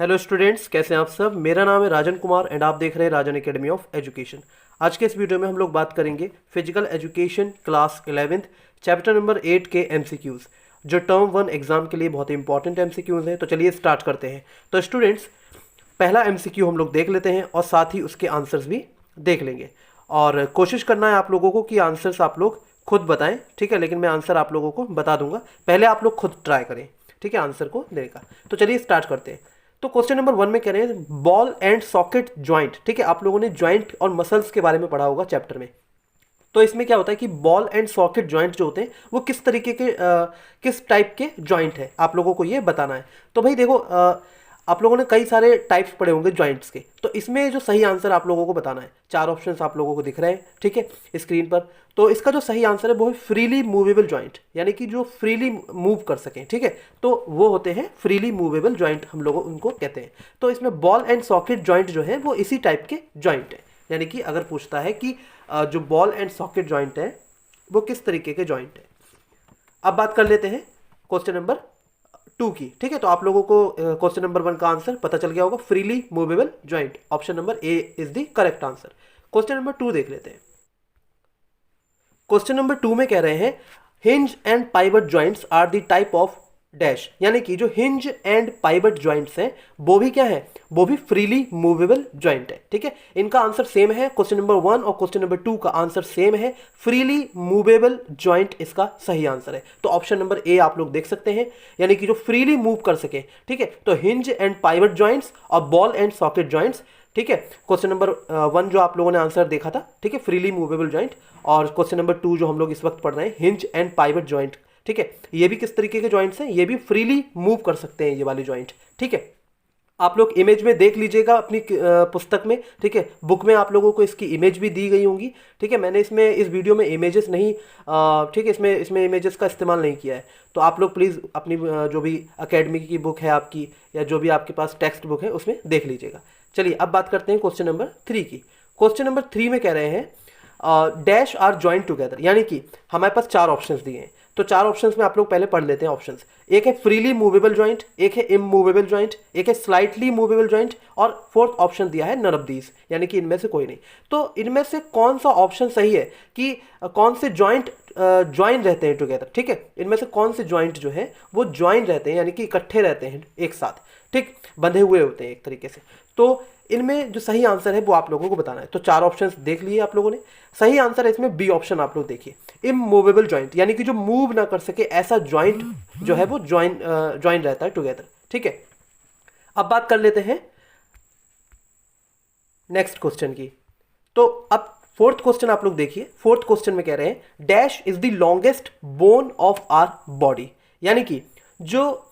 Hello students, कैसे हैं आप सब। मेरा नाम है राजन कुमार एंड आप देख रहे हैं राजन एकेडमी ऑफ एजुकेशन। आज के इस वीडियो में हम लोग बात करेंगे physical education class 11th chapter number 8 के एमसीक्यूज़, जो टर्म 1 एग्जाम के लिए बहुत ही इंपॉर्टेंट एमसीक्यूज़ हैं। तो चलिए स्टार्ट करते हैं। तो स्टूडेंट्स, पहला एमसीक्यू हम लोग देख लेते हैं और साथ ही उसके आंसर्स भी देख लेंगे। और कोशिश करना है आप लोगों को कि आंसर्स आप लोग खुद बताएं, ठीक है। लेकिन मैं आंसर आप लोगों को बता दूंगा, पहले आप लोग खुद ट्राई करें, ठीक है, आंसर को देने का। तो चलिए स्टार्ट करते हैं। तो क्वेश्चन नंबर 1 में कह रहे हैं बॉल एंड सॉकेट ज्वाइंट, ठीक है। आप लोगों ने ज्वाइंट और मसल्स के बारे में पढ़ा होगा चैप्टर में। तो इसमें क्या होता है कि बॉल एंड सॉकेट ज्वाइंट जो होते हैं वो किस तरीके के किस टाइप के ज्वाइंट है, आप लोगों को ये बताना है। तो भाई देखो, आप लोगों ने कई सारे टाइप्स पढ़े होंगे ज्वाइंट्स के, तो इसमें जो सही आंसर आप लोगों को बताना है, 4 ऑप्शंस आप लोगों को दिख रहे हैं, ठीक है, स्क्रीन पर। तो इसका जो सही आंसर है वो है फ्रीली मूवेबल ज्वाइंट, यानी कि जो फ्रीली मूव कर सकें, ठीक है। तो वो होते हैं फ्रीली मूवेबल ज्वाइंट, हम लोग उनको कहते हैं। तो इसमें बॉल एंड सॉकेट ज्वाइंट जो है वो इसी टाइप के ज्वाइंट है। यानी कि अगर पूछता है कि जो बॉल एंड सॉकेट ज्वाइंट है वो किस तरीके के ज्वाइंट है। अब बात कर लेते हैं क्वेश्चन नंबर 2 की, ठीक है। तो आप लोगों को क्वेश्चन नंबर 1 का आंसर पता चल गया होगा, freely movable joint. Option number A is the correct answer. Question number 2 देख लेते हैं। क्वेश्चन नंबर 2 में कह रहे हैं hinge and pivot joints are the type of dash, यानी कि जो हिंज एंड पाइवट ज्वाइंट्स हैं वो भी क्या है, वो भी फ्रीली मूवेबल ज्वाइंट है, ठीक है। इनका आंसर सेम है, क्वेश्चन नंबर 1 और क्वेश्चन नंबर 2 का आंसर सेम है, फ्रीली मूवेबल ज्वाइंट इसका सही आंसर है। तो ऑप्शन नंबर ए आप लोग देख सकते हैं, यानी कि जो फ्रीली मूव कर सके, ठीक है। तो हिंज एंड पाइवट ज्वाइंट्स और बॉल एंड सॉकेट ज्वाइंट्स, ठीक है। क्वेश्चन नंबर 1 जो आप लोगों ने आंसर देखा था, ठीक है, फ्रीली मूवेबल ज्वाइंट। और क्वेश्चन नंबर 2 जो हम लोग इस वक्त पढ़ रहे हैं, हिंज एंड पाइवट ज्वाइंट, ठीक है। ये भी किस तरीके के ज्वाइंट्स हैं, ये भी फ्रीली मूव कर सकते हैं ये वाले ज्वाइंट, ठीक है। आप लोग इमेज में देख लीजिएगा अपनी पुस्तक में, ठीक है। बुक में आप लोगों को इसकी इमेज भी दी गई होंगी, ठीक है। मैंने इसमें इस वीडियो में इमेजेस नहीं, ठीक है, इसमें इमेजेस का इस्तेमाल नहीं किया है। तो आप लोग प्लीज़ अपनी जो भी एकेडमी की बुक है आपकी, या जो भी आपके पास टेक्स्ट बुक है उसमें देख लीजिएगा। चलिए अब बात करते हैं क्वेश्चन नंबर 3 की। क्वेश्चन नंबर 3 में कह रहे हैं डैश आर ज्वाइंट टुगेदर, यानी कि हमारे पास 4 ऑप्शंस दिए हैं। तो 4 ऑप्शंस में आप लोग पहले पढ़ लेते हैं ऑप्शंस। एक है फ्रीली मूवेबल ज्वाइंट, एक है इमूवेबल ज्वाइंट, एक है स्लाइटली मूवेबल ज्वाइंट, और फोर्थ ऑप्शन दिया है नन ऑफ दीज, यानी कि इनमें से कोई नहीं। तो इनमें से कौन सा ऑप्शन सही है कि कौन से ज्वाइंट ज्वाइन रहते हैं टुगेदर, ठीक है। इनमें से कौन से ज्वाइंट जो है वो ज्वाइन रहते हैं, यानी कि इकट्ठे रहते हैं एक साथ, ठीक, बंधे हुए होते हैं एक तरीके से। तो इनमें जो सही आंसर है वो आप लोगों को बताना है। तो 4 ऑप्शंस देख लिए आप लोगों ने, सही आंसर है इसमें बी ऑप्शन। आप लोग देखिए, इमूवेबल ज्वाइंट, यानी कि जो मूव ना कर सके ऐसा ज्वाइंट जो है वो ज्वाइन रहता है टुगेदर, ठीक है। अब बात कर लेते हैं नेक्स्ट क्वेश्चन की। तो अब फोर्थ क्वेश्चन आप लोग देखिए। फोर्थ क्वेश्चन में कह रहे हैं dash is the longest bone of our body, यानी कि जो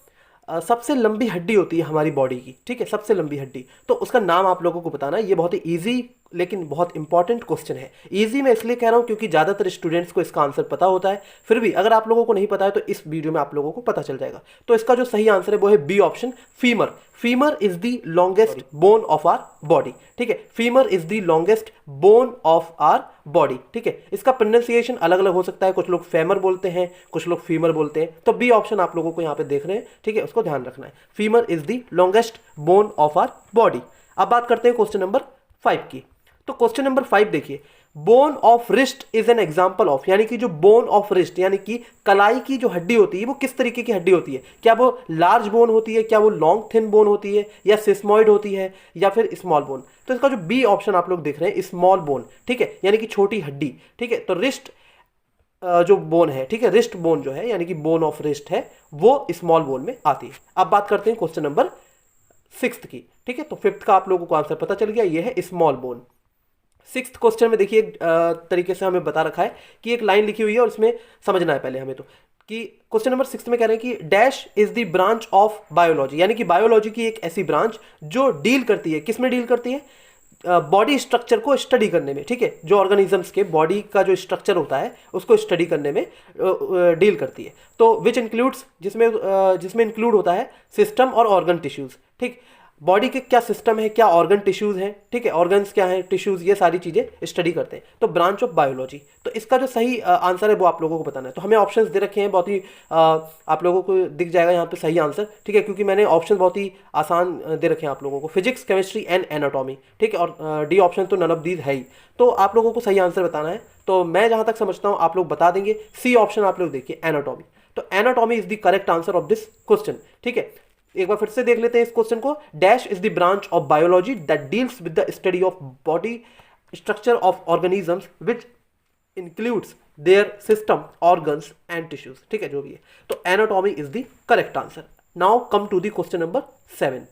सबसे लंबी हड्डी होती है हमारी बॉडी की, ठीक है, सबसे लंबी हड्डी, तो उसका नाम आप लोगों को बताना है। ये बहुत ही ईजी लेकिन बहुत इंपॉर्टेंट क्वेश्चन है। इजी मैं इसलिए कह रहा हूँ क्योंकि ज़्यादातर स्टूडेंट्स को इसका आंसर पता होता है, फिर भी अगर आप लोगों को नहीं पता है तो इस वीडियो में आप लोगों को पता चल जाएगा। तो इसका जो सही आंसर है वो है B option, femur. Femur is the longest bone of our body, ठीक है। Femur is the longest bone of our body, ठीक है। इसका प्रोनाउंसिएशन अलग अलग हो सकता है, कुछ लोग फेमर बोलते हैं, कुछ लोग फीमर बोलते हैं। तो बी ऑप्शन आप लोगों को यहाँ पे देख रहे हैं, ठीक है, उसको ध्यान रखना है। Femur is the longest bone of our body. अब बात करते हैं क्वेश्चन नंबर 5 की। तो क्वेश्चन नंबर 5 देखिए, bone of wrist is an example of, यानी कि जो बोन ऑफ रिस्ट यानी कि कलाई की जो हड्डी होती है वो किस तरीके की हड्डी होती है। क्या वो लार्ज बोन होती है, क्या वो लॉन्ग थिन बोन होती है, या सिस्मॉइड होती है, या फिर स्मॉल बोन। तो इसका जो बी ऑप्शन आप लोग देख रहे हैं, स्मॉल बोन, ठीक है, यानी कि छोटी हड्डी, ठीक है। तो रिस्ट जो बोन है, ठीक है, रिस्ट बोन जो है यानी कि बोन ऑफ रिस्ट है वो स्मॉल बोन में आती है। अब बात करते हैं क्वेश्चन नंबर 6 की, ठीक है। तो 5th का आप लोगों को आंसर पता चल गया, ये है स्मॉल बोन। 6th क्वेश्चन में देखिए एक तरीके से हमें बता रखा है कि एक लाइन लिखी हुई है और इसमें समझना है पहले हमें, तो कि क्वेश्चन नंबर 6 में कह रहे हैं कि dash is the branch of biology, यानी कि बायोलॉजी की एक ऐसी ब्रांच जो डील करती है, किस में डील करती है, बॉडी स्ट्रक्चर को स्टडी करने में, ठीक है। जो ऑर्गेनिजम्स के बॉडी का जो स्ट्रक्चर होता है उसको स्टडी करने में डील करती है। तो विच इंक्लूड्स, जिसमें इंक्लूड होता है सिस्टम और ऑर्गन टिश्यूज, ठीक। बॉडी के क्या सिस्टम है, क्या ऑर्गन टिश्यूज हैं, ठीक है, ऑर्गन्स क्या हैं, टिश्यूज, ये सारी चीजें स्टडी करते हैं। तो ब्रांच ऑफ बायोलॉजी। तो इसका जो सही आंसर है वो आप लोगों को बताना है। तो हमें ऑप्शंस दे रखे हैं, बहुत ही आप लोगों को दिख जाएगा यहाँ पे सही आंसर, ठीक है, क्योंकि मैंने ऑप्शन बहुत ही आसान दे रखे हैं आप लोगों को, फिजिक्स, केमिस्ट्री एंड एनाटॉमी, ठीक है, और डी ऑप्शन तो नन ऑफ दीज है ही। तो आप लोगों को सही आंसर बताना है। तो मैं जहां तक समझता हूं आप लोग बता देंगे। सी ऑप्शन आप लोग देखिए, एनाटॉमी। तो anatomy is the correct answer of this question, ठीक है। एक बार फिर से देख लेते हैं इस क्वेश्चन को। Dash is the branch of biology that deals with the study of body structure of organisms which includes their system, organs and tissues, ठीक है, जो भी है। तो anatomy is the correct answer. Now come to the question number 7।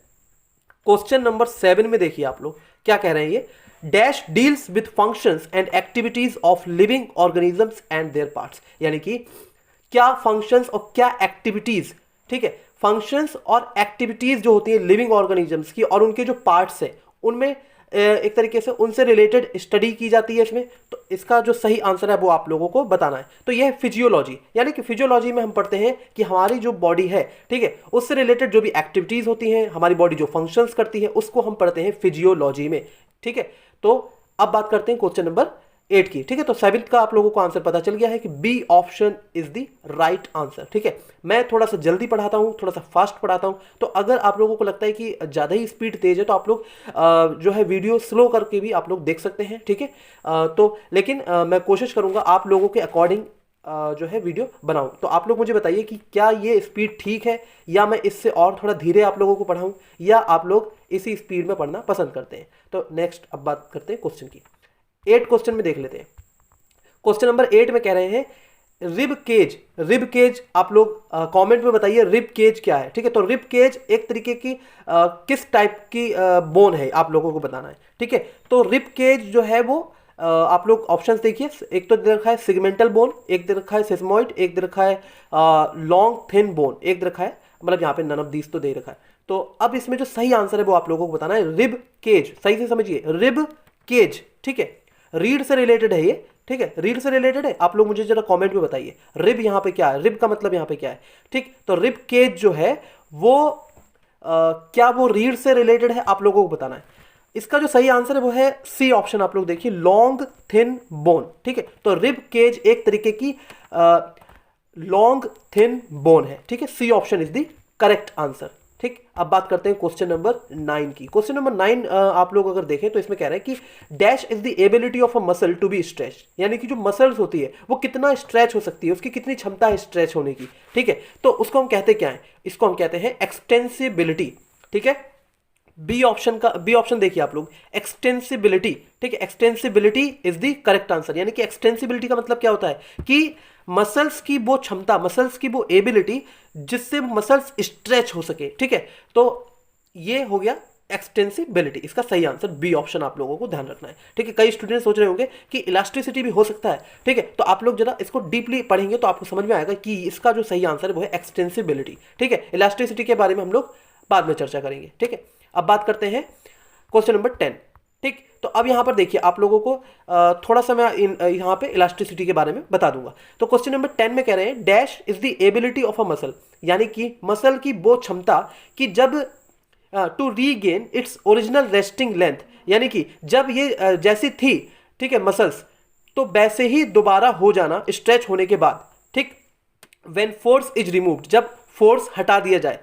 Question number 7 में देखिए आप लोग क्या कह रहे हैं। ये dash deals with functions and activities of living organisms and there parts, यानी कि क्या फंक्शंस और क्या एक्टिविटीज, ठीक है, फंक्शंस और एक्टिविटीज जो होती है लिविंग ऑर्गेनिजम्स की और उनके जो पार्ट्स हैं उनमें एक तरीके से उनसे रिलेटेड स्टडी की जाती है इसमें। तो इसका जो सही आंसर है वो आप लोगों को बताना है। तो यह है फिजियोलॉजी, यानी कि फिजियोलॉजी में हम पढ़ते हैं कि हमारी जो बॉडी है, ठीक है, उससे रिलेटेड जो भी एक्टिविटीज होती हैं, हमारी बॉडी जो फंक्शंस करती है, उसको हम पढ़ते हैं फिजियोलॉजी में, ठीक है। तो अब बात करते हैं क्वेश्चन नंबर 8 की, ठीक है। तो 7th का आप लोगों को आंसर पता चल गया है कि B option is the right answer, ठीक है। मैं थोड़ा सा जल्दी पढ़ाता हूं, थोड़ा सा फास्ट पढ़ाता हूं, तो अगर आप लोगों को लगता है कि ज़्यादा ही स्पीड तेज है तो आप लोग जो है वीडियो स्लो करके भी आप लोग देख सकते हैं, ठीक है। तो लेकिन मैं कोशिश करूंगा आप लोगों के अकॉर्डिंग जो है वीडियो बनाऊं। तो आप लोग मुझे बताइए कि क्या ये स्पीड ठीक है या मैं इससे और थोड़ा धीरे आप लोगों को पढ़ाऊं, या आप लोग इसी स्पीड में पढ़ना पसंद करते हैं। तो नेक्स्ट अब बात करते हैं क्वेश्चन की। 8 क्वेश्चन में देख लेते हैं। क्वेश्चन नंबर 8 में कह रहे हैं रिब केज। रिब केज आप लोग कमेंट में बताइए रिब केज क्या है, ठीक है। तो रिब केज एक तरीके की किस टाइप की बोन है आप लोगों को बताना है, ठीक है। तो रिब केज जो है वो आप लोग ऑप्शंस देखिए। एक तो दे रखा है सिगमेंटल बोन, एक दे रखा है सिस्मोइड, एक दे रखा है लॉन्ग थिन बोन, एक दे रखा है, मतलब यहाँ पे नन ऑफ दीस तो दे रखा है। तो अब इसमें जो सही आंसर है वो आप लोगों को बताना है। रिब केज, सही से समझिए, रिब केज, ठीक है, रीढ़ से रिलेटेड है ये, ठीक है, रीढ़ से रिलेटेड है। आप लोग मुझे जरा कमेंट में बताइए रिब यहाँ पे क्या है, रिब का मतलब यहाँ पे क्या है, ठीक। तो रिब केज जो है वो क्या वो रीढ़ से रिलेटेड है, आप लोगों को बताना है। इसका जो सही आंसर है वो है सी ऑप्शन, आप लोग देखिए, लॉन्ग थिन बोन, ठीक है। तो रिब केज एक तरीके की लॉन्ग थिन बोन है, ठीक है। C option is the correct answer, ठीक। अब बात करते हैं क्वेश्चन नंबर 9 की। क्वेश्चन नंबर 9 आप लोग अगर देखें तो इसमें कह रहे हैं कि dash is the ability of a muscle to be stretch, यानी कि जो मसल्स होती है वो कितना स्ट्रेच हो सकती है, उसकी कितनी क्षमता है स्ट्रेच होने की, ठीक है। तो उसको हम कहते क्या है, इसको हम कहते हैं एक्सटेंसिबिलिटी, ठीक है। बी ऑप्शन देखिए आप लोग, एक्सटेंसिबिलिटी, ठीक है, extensibility is the correct answer. यानी कि एक्सटेंसिबिलिटी का मतलब क्या होता है कि मसल्स की वो क्षमता, मसल्स की वो एबिलिटी जिससे मसल्स स्ट्रेच हो सके, ठीक है। तो ये हो गया एक्सटेंसिबिलिटी, इसका सही आंसर बी ऑप्शन आप लोगों को ध्यान रखना है, ठीक है। कई स्टूडेंट सोच रहे होंगे कि इलास्टिसिटी भी हो सकता है, ठीक है। तो आप लोग जरा इसको डीपली पढ़ेंगे तो आपको समझ में आएगा कि इसका जो सही आंसर है वो है एक्सटेंसिबिलिटी, ठीक है। इलास्टिसिटी के बारे में हम लोग बाद में चर्चा करेंगे, ठीक है। अब बात करते हैं क्वेश्चन नंबर 10, ठीक। तो अब यहां पर देखिए आप लोगों को थोड़ा सा मैं यहां पे इलास्टिसिटी के बारे में बता दूंगा। तो क्वेश्चन नंबर 10 में कह रहे हैं dash is the ability of a muscle, यानी कि मसल की वो क्षमता कि जब to regain its original resting length, यानी कि जब ये जैसी थी, ठीक है, मसल्स, तो वैसे ही दोबारा हो जाना स्ट्रेच होने के बाद, ठीक। व्हेन फोर्स इज रिमूव्ड, जब फोर्स हटा दिया जाए,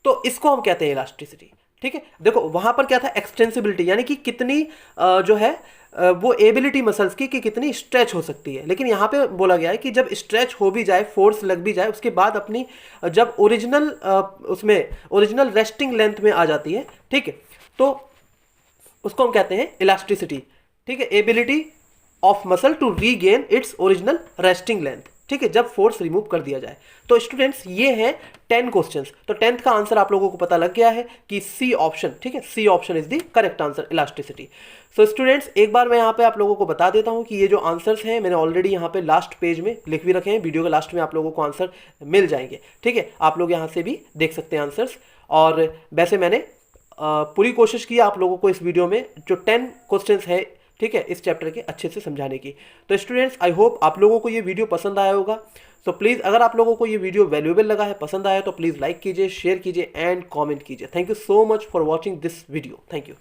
तो इसको हम कहते हैं इलास्टिसिटी, ठीक है। देखो वहां पर क्या था, एक्सटेंसिबिलिटी, यानी कि कितनी जो है वो एबिलिटी मसल्स की कि कितनी स्ट्रेच हो सकती है। लेकिन यहाँ पे बोला गया है कि जब स्ट्रेच हो भी जाए, फोर्स लग भी जाए, उसके बाद अपनी जब ओरिजिनल उसमें ओरिजिनल रेस्टिंग लेंथ में आ जाती है, ठीक है, तो उसको हम कहते हैं इलास्टिसिटी, ठीक है। Ability of muscle to regain its original resting length, ठीक है, जब फोर्स रिमूव कर दिया जाए। तो स्टूडेंट्स ये हैं 10 क्वेश्चंस। तो 10th का आंसर आप लोगों को पता लग गया है कि सी ऑप्शन, ठीक है, C option is the correct answer, elasticity. So students एक बार मैं यहाँ पे आप लोगों को बता देता हूँ कि ये जो आंसर्स हैं मैंने ऑलरेडी यहाँ पे लास्ट पेज में लिख भी रखे हैं, वीडियो के लास्ट में आप लोगों को आंसर मिल जाएंगे, ठीक है। आप लोग यहाँ से भी देख सकते हैं आंसर्स। और वैसे मैंने पूरी कोशिश की आप लोगों को इस वीडियो में जो 10 क्वेश्चंस है ठीक है, इस चैप्टर के अच्छे से समझाने की। तो स्टूडेंट्स, आई होप आप लोगों को ये वीडियो पसंद आया होगा। सो प्लीज़, अगर आप लोगों को ये वीडियो वैल्यूएबल लगा है, पसंद आया, तो प्लीज़ लाइक कीजिए, शेयर कीजिए एंड कमेंट कीजिए। Thank you so much for watching this video. Thank you.